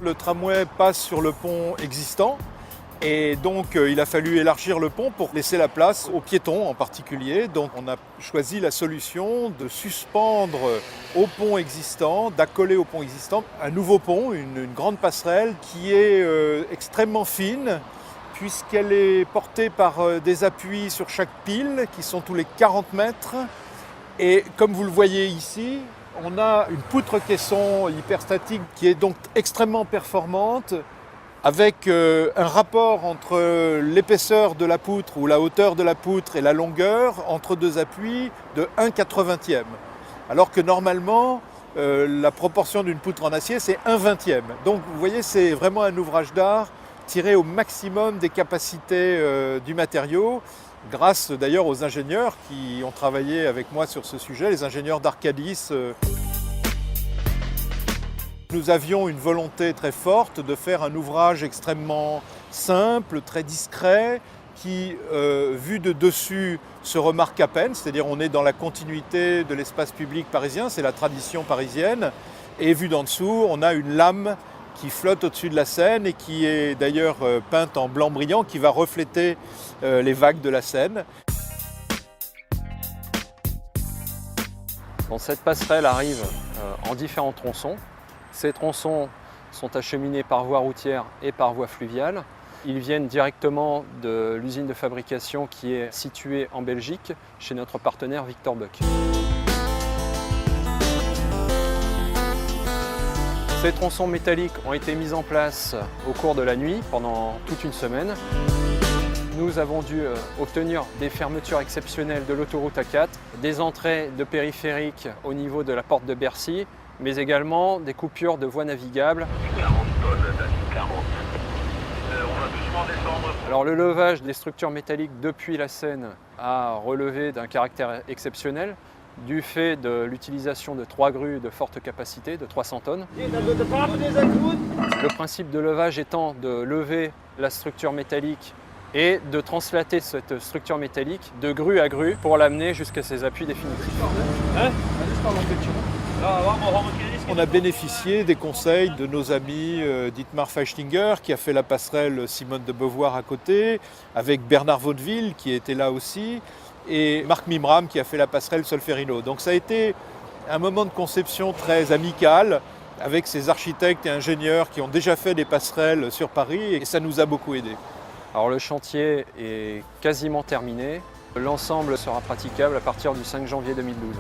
Le tramway passe sur le pont existant et donc il a fallu élargir le pont pour laisser la place aux piétons en particulier. Donc on a choisi la solution de suspendre au pont existant, d'accoler au pont existant un nouveau pont, une grande passerelle qui est extrêmement fine puisqu'elle est portée par des appuis sur chaque pile qui sont tous les 40 mètres. Et comme vous le voyez ici, on a une poutre caisson hyperstatique qui est donc extrêmement performante avec un rapport entre l'épaisseur de la poutre ou la hauteur de la poutre et la longueur entre deux appuis de 1/80. Alors que normalement, la proportion d'une poutre en acier, c'est 1/20. Donc vous voyez, c'est vraiment un ouvrage d'art tiré au maximum des capacités du matériau, grâce d'ailleurs aux ingénieurs qui ont travaillé avec moi sur ce sujet, les ingénieurs d'Arcadis. Nous avions une volonté très forte de faire un ouvrage extrêmement simple, très discret, qui, vu de dessus, se remarque à peine, c'est-à-dire on est dans la continuité de l'espace public parisien, c'est la tradition parisienne, et vu d'en dessous, on a une lame qui flotte au-dessus de la Seine et qui est d'ailleurs peinte en blanc brillant, qui va refléter les vagues de la Seine. Bon, cette passerelle arrive en différents tronçons. Ces tronçons sont acheminés par voie routière et par voie fluviale. Ils viennent directement de l'usine de fabrication qui est située en Belgique, chez notre partenaire Victor Buck. Ces tronçons métalliques ont été mis en place au cours de la nuit, pendant toute une semaine. Nous avons dû obtenir des fermetures exceptionnelles de l'autoroute A4, des entrées de périphériques au niveau de la porte de Bercy, mais également des coupures de voies navigables. 40 tonnes, 40. On va doucement descendre. Alors le levage des structures métalliques depuis la Seine a relevé d'un caractère exceptionnel du fait de l'utilisation de 3 grues de forte capacité, de 300 tonnes. Le principe de levage étant de lever la structure métallique et de translater cette structure métallique de grue à grue pour l'amener jusqu'à ses appuis définitifs. On a bénéficié des conseils de nos amis Dietmar Feichtinger qui a fait la passerelle Simone de Beauvoir à côté, avec Bernard Vaudeville qui était là aussi, et Marc Mimram qui a fait la passerelle Solferino. Donc ça a été un moment de conception très amical avec ces architectes et ingénieurs qui ont déjà fait des passerelles sur Paris et ça nous a beaucoup aidés. Alors le chantier est quasiment terminé. L'ensemble sera praticable à partir du 5 janvier 2012.